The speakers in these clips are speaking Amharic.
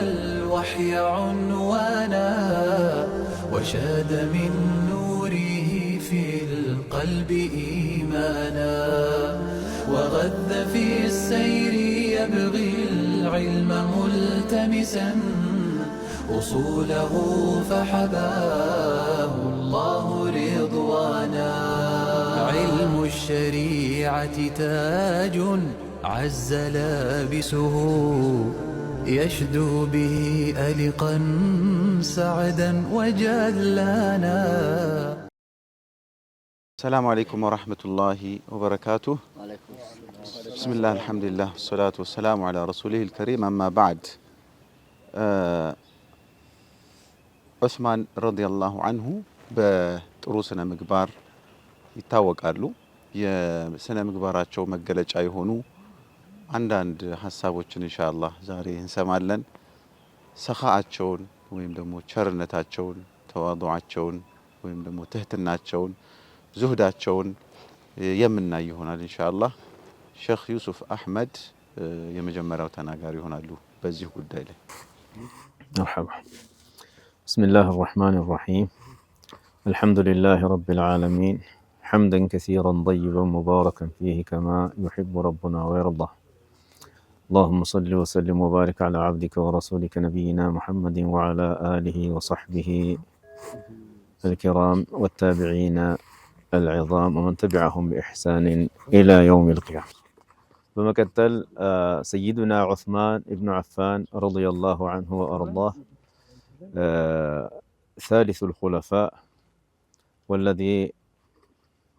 الوحي عنوانا وشاد من نوره في القلب إيمانا وغذ في السير يبغي العلم ملتمسا أصوله فحباه الله رضوانا علم الشريعة تاج عز لابسه يشدو به ألقا سعدا وجلانا. السلام عليكم ورحمة الله وبركاته. بسم الله الحمد لله والصلاة والسلام على رسوله الكريم أما بعد ዑስማን ረዲየላሁ አንሁ በጥሩ ስነ ምግባር ይታወቃሉ። የስነ ምግባራቸው መገለጫ የሆኑ አንዳንድ ሀሳቦችን ኢንሻአላህ ዛሬ እንሰማለን። ሰኻአቸውን ወይም ደግሞ ቸርነታቸውን፣ ተዋዱዓቸውን ወይም ደግሞ ትህትናቸውን፣ ዙህዳቸውን የምናይ ይሆናል ኢንሻአላህ። ሼኽ ዩሱፍ አህመድ የመጀመሪያው ተናጋሪ ይሆናሉ በዚህ ጉዳይ ላይ። مرحبا. بسم الله الرحمن الرحيم. الحمد لله رب العالمين حمدا كثيرا طيبا مباركا فيه كما يحب ربنا ويرضى. اللهم صل وسلم وبارك على عبدك ورسولك نبينا محمد وعلى آله وصحبه الكرام والتابعين العظام ومن تبعهم بإحسان إلى يوم القيامة. بمكتل سيدنا عثمان بن عفان رضي الله عنه وأرضاه ثالث الخلفاء والذي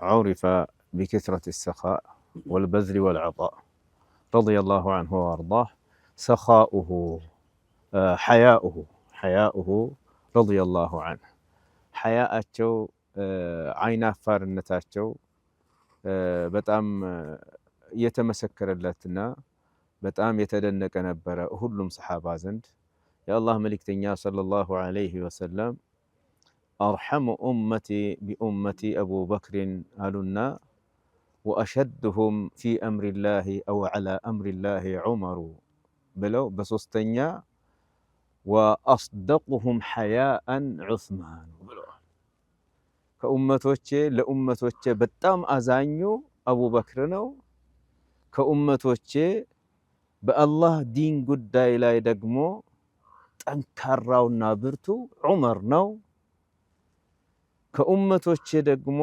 عرف بكثرة السخاء والبذل والعطاء رضي الله عنه وأرضاه. سخاؤه حياؤه رضي الله عنه حياءቸው عين አፋርነታቸው በጣም የተመሰከረለትና በጣም የተደነቀ ነበረ ሁሉም ሰሃባ ዘንድ። የአላህ መልእክተኛ ሰለላሁ ዐለይሂ ወሰለም አርሐሙ ኡመቲ ቢኡመቲ አቡበክርን አሉና ወአሸድሁም ፊ አምሪላሂ አው ዐላ አምሪላሂ ዑመሩ ብለው በሶስተኛ ወአስደቁሁም ሐያአን ዑስማን ብለዋል። ከኡመቶቼ ለኡመቶቼ በጣም አዛኙ አቡበክር ነው። ከኡመቶቼ በአላህ ዲን ጉዳይ ላይ ደግሞ ጠንካራውና ብርቱ ዑመር ነው። ከኡመቶቼ ደግሞ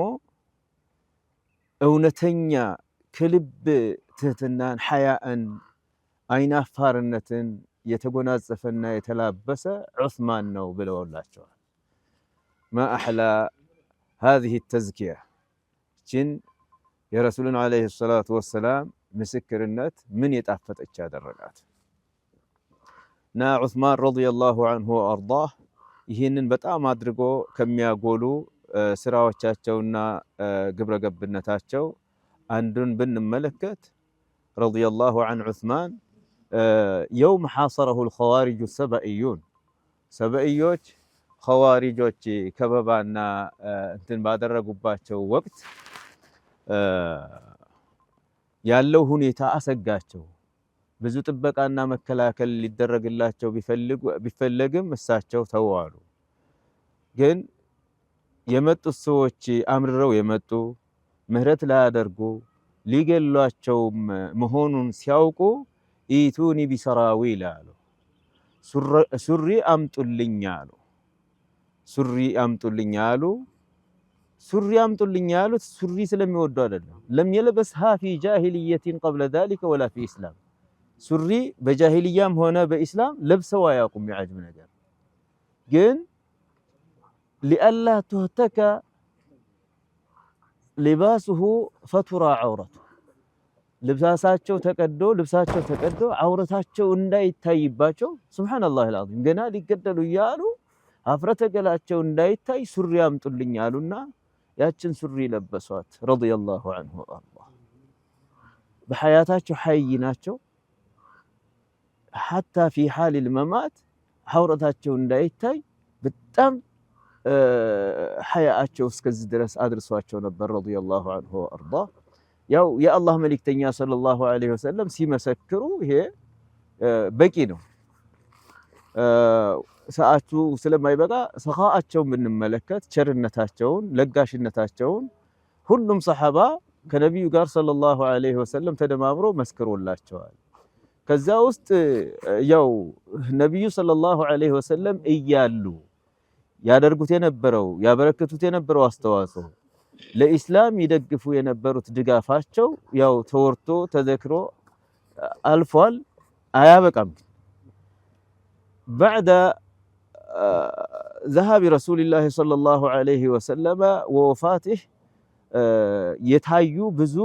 እውነተኛ ከልብ ትህትናን፣ ሐያእን፣ አይናፋርነትን የተጎናጸፈና የተላበሰ ዑስማን ነው ብለውላቸዋል። ማ አሕላ ሃዚህ ተዝኪያ ችን የረሱልን ዓለይሂ ሰላቱ ወሰላም ምስክርነት ምን የጣፈጠች ያደረጋት እና ዑስማን ረዲየላሁ አንሁ ወአርዳህ ይህንን በጣም አድርጎ ከሚያጎሉ ስራዎቻቸውና ግብረገብነታቸው አንዱን ብንመለከት ረዲየላሁ አን ዑስማን የውም ሐሰረሁ الخوارج السبئيون ሰበኢዮች ኸዋሪጆች ከበባና እንትን ባደረጉባቸው ወቅት ያለው ሁኔታ አሰጋቸው። ብዙ ጥበቃና መከላከል ሊደረግላቸው ቢፈለግም እሳቸው ተዋሉ። ግን የመጡት ሰዎች አምርረው የመጡ ምህረት ላያደርጉ ሊገሏቸው መሆኑን ሲያውቁ ኢቱኒ ቢሰራዊል አሉ። ሱሪ አምጡልኝ አሉ። ሱሪ አምጡልኝ አሉ። ሱሪ አምጡልኝ ያሉት ሱሪ ስለሚወዱ አይደለም። ለም የለበስሃ ፊ ጃሂልየቲን ቀብለ ዛሊከ ወላ ፊ ኢስላም። ሱሪ በጃሂልያም ሆነ በኢስላም ለብሰው አያውቁም። የዐጅብ ነገር ግን ሊአላ ቱህተከ ሊባሱሁ ፈቱራ ዐውረቱ ልብሳቸው ተቀዶ ዐውረታቸው እንዳይታይባቸው ሱብሓነላህ አልዓዚም ገና ሊገደሉ እያሉ ሀፍረተ ገላቸው እንዳይታይ ሱሪ አምጡልኝ አሉና ያችን ሱሪ ለበሷት ረዲየላሁ ዐንሁ ወአርዳህ። በሐያታቸው ሐይ ናቸው። ሐታ ፊ ሐሊል መማት ዐውረታቸው እንዳይታይ በጣም ሐያአቸው እስከዚህ ድረስ አድርሷቸው ነበር ረዲየላሁ ዐንሁ ወአርዳህ። ያው የአላህ መልእክተኛ ሰለላሁ ዐለይሂ ወሰለም ሲመሰክሩ ይሄ በቂ ነው። ሰዓቱ ስለማይበቃ ሰኻአቸውን ብንመለከት ቸርነታቸውን ለጋሽነታቸውን ሁሉም ሰሐባ ከነቢዩ ጋር ሰለላሁ ዐለይሂ ወሰለም ተደማምሮ መስክሮላቸዋል። ከዛ ውስጥ ያው ነቢዩ ሰለላሁ ዐለይሂ ወሰለም እያሉ ያደርጉት የነበረው ያበረከቱት የነበረው አስተዋጽኦ ለኢስላም ይደግፉ የነበሩት ድጋፋቸው ያው ተወርቶ ተዘክሮ አልፏል፣ አያበቃም። بعد ذهاب رسول الله صلى الله عليه وسلم ووفاته የታዩ ብዙ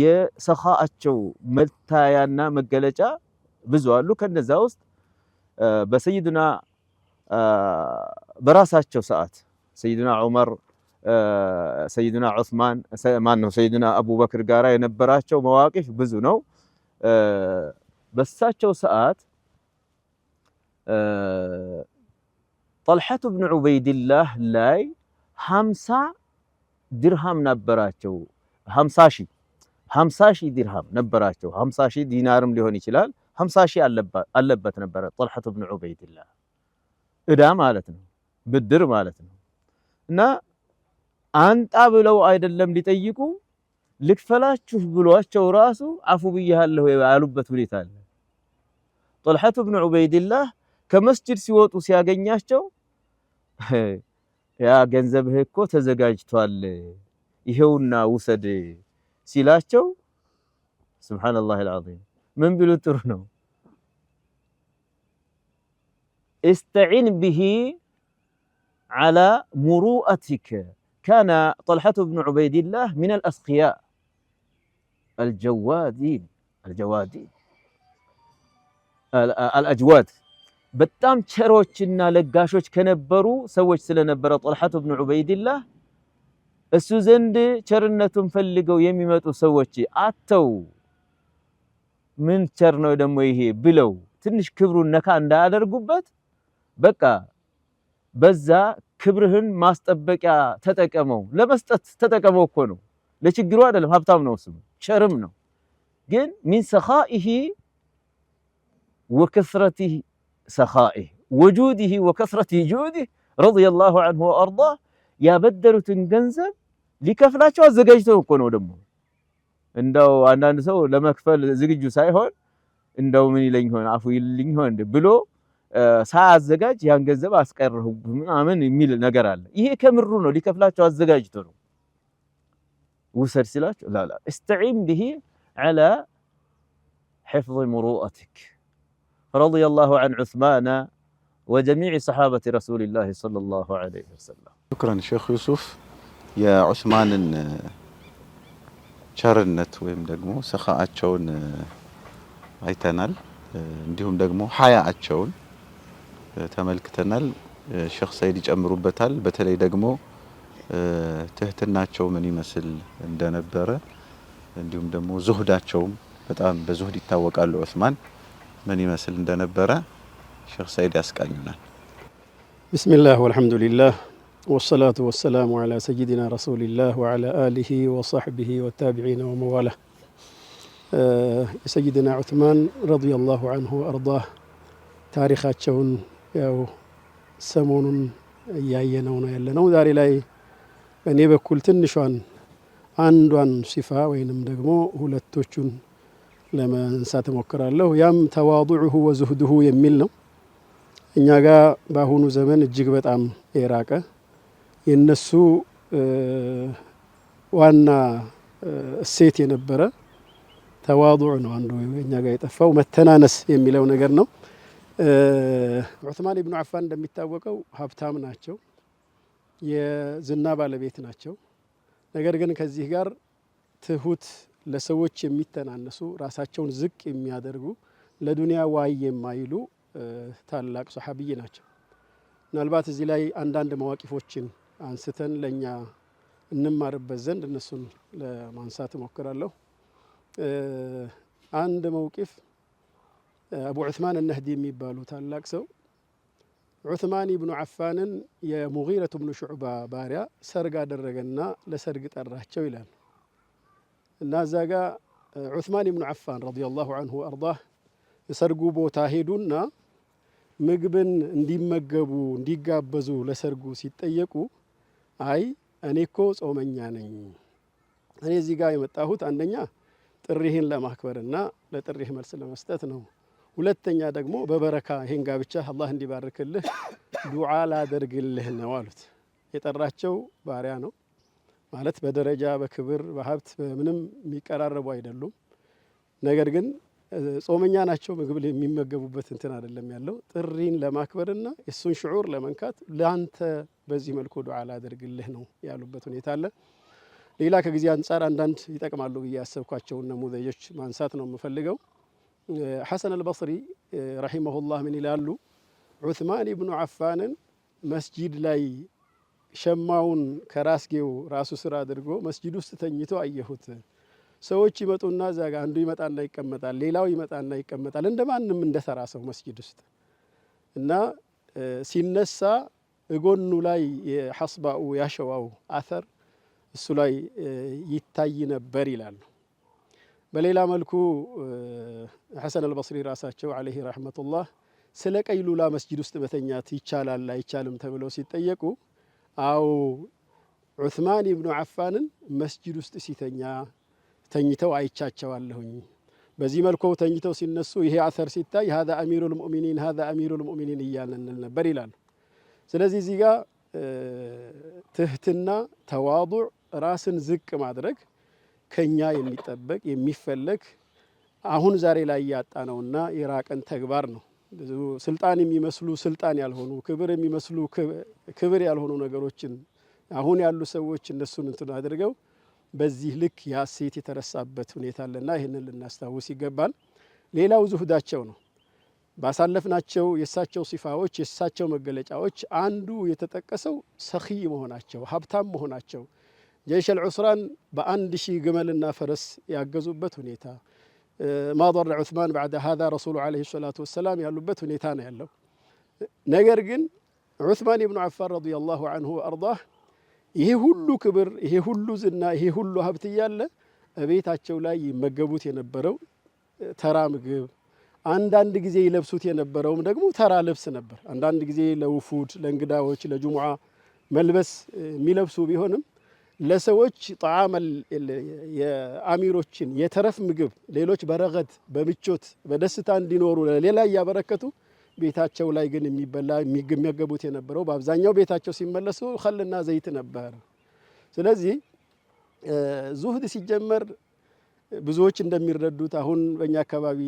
የሰኻአቸው መታያና መገለጫ ብዙ አሉ። ከነዛ ውስጥ በሰይድና በራሳቸው ሰዓት ሰይድና ዑመር ሰይድና ዑስማን ማነው ሰይድና አቡበክር ጋራ የነበራቸው መዋቂፍ ብዙ ነው። በሳቸው ሰዓት ጠልሐቱ ብን ዑበይድላህ ላይ 50 ድርሃም ነበራቸው። 50 ሺህ ድርሃም ነበራቸው። 50 ሺህ ዲናርም ሊሆን ይችላል። 50 ሺህ አለበት ነበረ ጠልሐቱ ብን ዑበይድላህ እዳ ማለት ነው፣ ብድር ማለት ነው። እና አንጣ ብለው አይደለም ሊጠይቁ ልክፈላችሁ ብሏቸው ራሱ አፉ ብያለሁ ያሉበት ሁኔታ አለ። ጠልሐቱ ብን ዑበይድላህ ከመስጂድ ሲወጡ ሲያገኛቸው ያ ገንዘብህ እኮ ተዘጋጅቷል ይሄውና ውሰድ ሲላቸው ሱብሃነላህ አልዓዚም ምን ቢሉ ጥሩ ነው? استعن به على مروءتك. كان طلحة بن عبيد الله من الأسقياء الجوادين الأجواد በጣም ቸሮችና ለጋሾች ከነበሩ ሰዎች ስለነበረ ጠልሐቱ ብን ዑበይድላህ እሱ ዘንድ ቸርነቱን ፈልገው የሚመጡ ሰዎች አተው ምን ቸር ነው ደግሞ ይሄ ብለው ትንሽ ክብሩን ነካ እንዳያደርጉበት በቃ በዛ ክብርህን ማስጠበቂያ ተጠቀመው፣ ለመስጠት ተጠቀመው እኮ ነው፣ ለችግሩ አይደለም። ሀብታም ነው እሱ ቸርም ነው። ግን ሚን ሰኻኢሂ ወከስረቲሂ ሰኻኢህ ወጁዲሂ ወከስረቲ ጁዲህ ረዲየላሁ ዐንሁ ወአርዳህ ያበደሩትን ገንዘብ ሊከፍላቸው አዘጋጅተው እኮ ነው። ደግሞ እንደው አንዳንድ ሰው ለመክፈል ዝግጁ ሳይሆን እንደው ምን ይለኝ ሆነ አፉ ይልኝ ሆነ ብሎ ሳያዘጋጅ ያን ገንዘብ አስቀረሁ ምናምን የሚል ነገር አለ። ይሄ ከምሩ ነው፣ ሊከፍላቸው አዘጋጅቶ ነው። ውሰድ ሲላቸው ላ استعين به على حفظ مروءتك. رضي الله عن عثمان وجميع صحابة رسول الله صلى الله عليه وسلم. شكرا شيخ يوسف. يا عثمان ቸርነት ወይም ደግሞ ሰኻአቸውን አይተናል። እንዲሁም ደግሞ ሐያአቸውን ተመልክተናል። ሼኽ ሰይድ ይጨምሩበታል። በተለይ ደግሞ ትህትናቸው ምን ይመስል እንደነበረ እንዲሁም ደግሞ ዙህዳቸውም በጣም በዙህድ ይታወቃሉ። ዑስማን ምን ይመስል እንደነበረ ሼኽ ሰይድ ያስቃኙናል። ቢስሚላህ ወልሐምዱሊላህ ወሰላቱ ወሰላሙ ዐላ ሰይዲና ረሱሊላህ ወዐላ አሊሂ ወሰሕቢሂ ወታቢዒነ ወመዋላህ። የሰይድና ዑስማን ረዲየላሁ ዐንሁ ወአርዳህ ታሪካቸውን ያው ሰሞኑን እያየነው ነው ያለነው። ዛሬ ላይ በእኔ በኩል ትንሿን አንዷን ሲፋ ወይንም ደግሞ ሁለቶቹን ለማንሳት እሞክራለሁ። ያም ተዋዱዑሁ ወዙህዱሁ የሚል ነው። እኛ ጋር በአሁኑ ዘመን እጅግ በጣም የራቀ የነሱ ዋና እሴት የነበረ ተዋዱዕ ነው። አንዱ እኛ ጋር የጠፋው መተናነስ የሚለው ነገር ነው። ዑስማን ኢብኑ አፋን እንደሚታወቀው ሀብታም ናቸው፣ የዝና ባለቤት ናቸው። ነገር ግን ከዚህ ጋር ትሁት፣ ለሰዎች የሚተናነሱ፣ ራሳቸውን ዝቅ የሚያደርጉ፣ ለዱንያ ዋይ የማይሉ ታላቅ ሰሐቢይ ናቸው። ምናልባት እዚህ ላይ አንዳንድ መዋቂፎችን አንስተን ለኛ እንማርበት ዘንድ እነሱን ለማንሳት እሞክራለሁ። አንድ መውቂፍ አቡ ዑስማን አልነህዲ የሚባሉ ታላቅ ሰው ዑስማን ኢብኑ አፋንን የሙጊረቱ ብኑ ሹዕባ ባሪያ ሰርግ አደረገና ለሰርግ ጠራቸው ይላል። እና እዛ ጋ ዑስማን ኢብኑ አፋን ረዲየላሁ ዐንሁ ወአርዳህ የሰርጉ ቦታ ሄዱና ምግብን እንዲመገቡ እንዲጋበዙ ለሰርጉ ሲጠየቁ አይ እኔ እኮ ጾመኛ ነኝ፣ እኔ እዚህ ጋር የመጣሁት አንደኛ ጥሪህን ለማክበርና ለጥሪህ መልስ ለመስጠት ነው፣ ሁለተኛ ደግሞ በበረካ ይሄን ጋብቻ አላህ እንዲባርክልህ ዱዓ ላደርግልህ ነው አሉት። የጠራቸው ባሪያ ነው ማለት በደረጃ በክብር በሀብት በምንም የሚቀራረቡ አይደሉም። ነገር ግን ጾመኛ ናቸው። ምግብ የሚመገቡበት እንትን አይደለም ያለው ጥሪን ለማክበርና የሱን ሽዑር ለመንካት ለአንተ በዚህ መልኩ ዱዓ ላደርግልህ ነው ያሉበት ሁኔታ አለ። ሌላ ከጊዜ አንጻር አንዳንድ ይጠቅማሉ ብዬ ያሰብኳቸውን ነሙዘጆች ማንሳት ነው የምፈልገው። ሐሰን አልበስሪ ረሂመሁላህ ምን ይላሉ? ዑስማን ኢብኑ አፋንን መስጂድ ላይ ሸማውን ከራስጌው ራሱ ስራ አድርጎ መስጂድ ውስጥ ተኝቶ አየሁት። ሰዎች ይመጡና እዛ ጋ አንዱ ይመጣና ይቀመጣል፣ ሌላው ይመጣና ይቀመጣል፣ እንደማንም እንደተራ ሰው መስጂድ ውስጥ እና ሲነሳ እጎኑ ላይ የሐስባኡ ያሸዋው አተር እሱ ላይ ይታይ ነበር ይላሉ። በሌላ መልኩ ሐሰን አልበስሪ ራሳቸው አለይሂ ረህመቱላህ ስለ ቀይሉላ መስጂድ ውስጥ መተኛት ይቻላል አይቻልም ተብለው ሲጠየቁ አው ዑስማን ኢብኑ አፋንን መስጂድ ውስጥ ሲተኛ ተኝተው አይቻቸዋለሁኝ። በዚህ መልኩ ተኝተው ሲነሱ ይሄ አተር ሲታይ ሀዛ አሚሩል ሙእሚኒን ሀዛ አሚሩል ሙእሚኒን እያልን ነበር ይላሉ። ስለዚህ እዚህ ጋር ትህትና፣ ተዋዱዕ፣ ራስን ዝቅ ማድረግ ከኛ የሚጠበቅ የሚፈለግ አሁን ዛሬ ላይ ያጣነውና የራቀን ተግባር ነው። ብዙ ስልጣን የሚመስሉ ስልጣን ያልሆኑ ክብር የሚመስሉ ክብር ያልሆኑ ነገሮችን አሁን ያሉ ሰዎች እነሱን እንትን አድርገው በዚህ ልክ ያሴት የተረሳበት ሁኔታ አለና ይህንን ልናስታውስ ይገባል። ሌላው ዙህዳቸው ነው። ባሳለፍናቸው የእሳቸው ሲፋዎች የእሳቸው መገለጫዎች አንዱ የተጠቀሰው ሰኺይ መሆናቸው፣ ሀብታም መሆናቸው፣ ጀይሸል ዑስራን በ1000 ግመልና ፈረስ ያገዙበት ሁኔታ ማ ضر ዑስማን بعد هذا ረሱሉ ዓለይሂ ሰላቱ ወሰላም ያሉበት ሁኔታ ነው ያለው። ነገር ግን ዑስማን ኢብኑ አፋን ረዲየላሁ ዐንሁ ወአርዳህ ይሄ ሁሉ ክብር፣ ይሄ ሁሉ ዝና፣ ይሄ ሁሉ ሀብት እያለ እቤታቸው ላይ ይመገቡት የነበረው ተራ ምግብ፣ አንዳንድ ጊዜ ይለብሱት የነበረውም ደግሞ ተራ ልብስ ነበር። አንዳንድ ጊዜ ለውፉድ ለእንግዳዎች ለጁሙዓ መልበስ የሚለብሱ ቢሆንም ለሰዎች ጣዓም የአሚሮችን የተረፍ ምግብ ሌሎች በረገድ በምቾት በደስታ እንዲኖሩ ለሌላ እያበረከቱ ቤታቸው ላይ ግን የሚበላ የሚመገቡት የነበረው በአብዛኛው ቤታቸው ሲመለሱ ኸልና ዘይት ነበር። ስለዚህ ዙህድ ሲጀመር ብዙዎች እንደሚረዱት አሁን በእኛ አካባቢ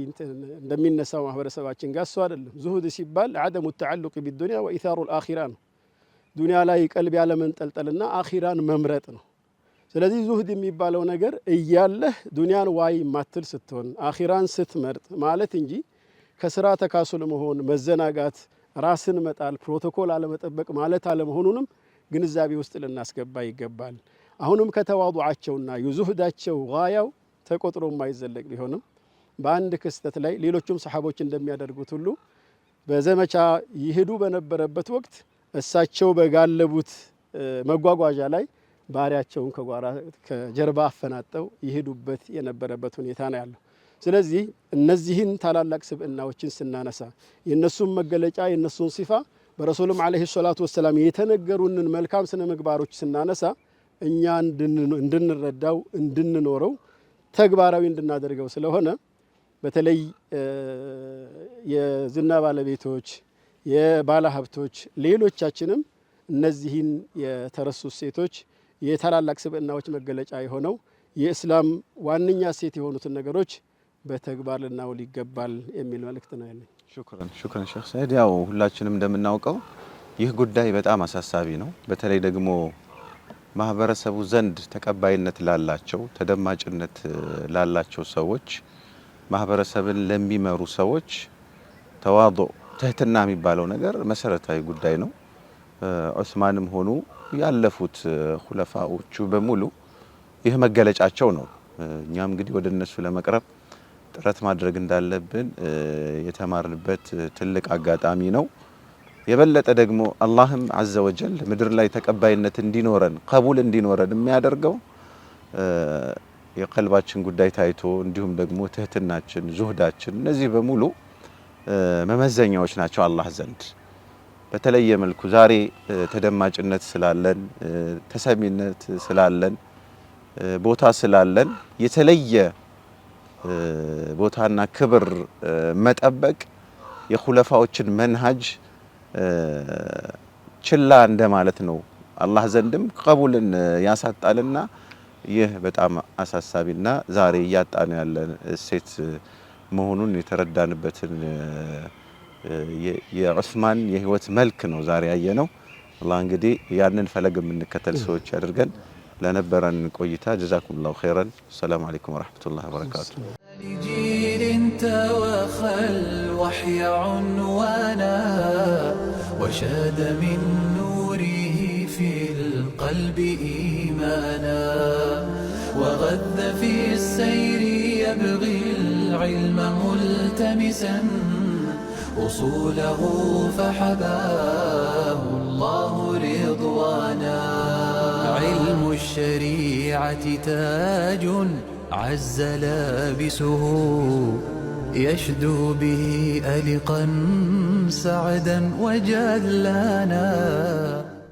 እንደሚነሳው ማህበረሰባችን ጋር እሱ አይደለም። ዙህድ ሲባል አደሙ ተዓሉቅ ቢዱንያ ወኢታሩ ልአኺራ ነው። ዱንያ ላይ ቀልብ ያለመንጠልጠልና አኺራን መምረጥ ነው። ስለዚህ ዙህድ የሚባለው ነገር እያለህ ዱንያን ዋይ ማትል ስትሆን አኺራን ስትመርጥ ማለት እንጂ ከስራ ተካሱል መሆን፣ መዘናጋት፣ ራስን መጣል፣ ፕሮቶኮል አለመጠበቅ ማለት አለመሆኑንም ግንዛቤ ውስጥ ልናስገባ ይገባል። አሁንም ከተዋዱዓቸውና የዙህዳቸው ጋያው ተቆጥሮ የማይዘለቅ ቢሆንም በአንድ ክስተት ላይ ሌሎቹም ሰሓቦች እንደሚያደርጉት ሁሉ በዘመቻ ይሄዱ በነበረበት ወቅት እሳቸው በጋለቡት መጓጓዣ ላይ ባሪያቸውን ከጀርባ አፈናጠው ይሄዱበት የነበረበት ሁኔታ ነው ያለው። ስለዚህ እነዚህን ታላላቅ ስብዕናዎችን ስናነሳ የእነሱን መገለጫ የእነሱን ሲፋ በረሱልም ዓለይሂ ሰላቱ ወሰላም የተነገሩንን መልካም ስነ ምግባሮች ስናነሳ እኛ እንድንረዳው እንድንኖረው ተግባራዊ እንድናደርገው ስለሆነ በተለይ የዝና ባለቤቶች የባለ ሀብቶች ሌሎቻችንም እነዚህን የተረሱ ሴቶች የታላላቅ ስብዕናዎች መገለጫ የሆነው የእስላም ዋነኛ ሴት የሆኑትን ነገሮች በተግባር ልናውል ይገባል የሚል መልእክት ነው ያለኝ። ሹክራን ሼክ ሰዒድ። ያው ሁላችንም እንደምናውቀው ይህ ጉዳይ በጣም አሳሳቢ ነው። በተለይ ደግሞ ማህበረሰቡ ዘንድ ተቀባይነት ላላቸው ተደማጭነት ላላቸው ሰዎች ማህበረሰብን ለሚመሩ ሰዎች ተዋዱዕ ትህትና የሚባለው ነገር መሰረታዊ ጉዳይ ነው። ዑስማንም ሆኑ ያለፉት ሁለፋዎቹ በሙሉ ይህ መገለጫቸው ነው። እኛም እንግዲህ ወደ እነሱ ለመቅረብ ጥረት ማድረግ እንዳለብን የተማርንበት ትልቅ አጋጣሚ ነው። የበለጠ ደግሞ አላህም ዐዘ ወጀል ምድር ላይ ተቀባይነት እንዲኖረን ቀቡል እንዲኖረን የሚያደርገው የቀልባችን ጉዳይ ታይቶ እንዲሁም ደግሞ ትህትናችን፣ ዙህዳችን እነዚህ በሙሉ መመዘኛዎች ናቸው አላህ ዘንድ። በተለየ መልኩ ዛሬ ተደማጭነት ስላለን፣ ተሰሚነት ስላለን፣ ቦታ ስላለን የተለየ ቦታና ክብር መጠበቅ የኹለፋዎችን መንሃጅ ችላ እንደማለት ነው። አላህ ዘንድም ቀቡልን ያሳጣልና ይህ በጣም አሳሳቢና ዛሬ እያጣን ያለን እሴት መሆኑን የተረዳንበትን የዑስማን የህይወት መልክ ነው ዛሬ ያየነው። አላህ እንግዲህ ያንን ፈለግ የምንከተል ሰዎች ያድርገን። ለነበረን ቆይታ ጀዛኩሙላሁ ኸይረን። ሰላም አለይኩም ወራህመቱላሂ ወበረካቱ። لجيل توخى الوحي عنوانا وشاد من نوره في القلب إيمانا وغذ في السير يبغي العلم ملتمسا أصوله فحباه الله رضوانا علم الشريعة تاج عز لابسه يشدو به ألقا سعدا وجلانا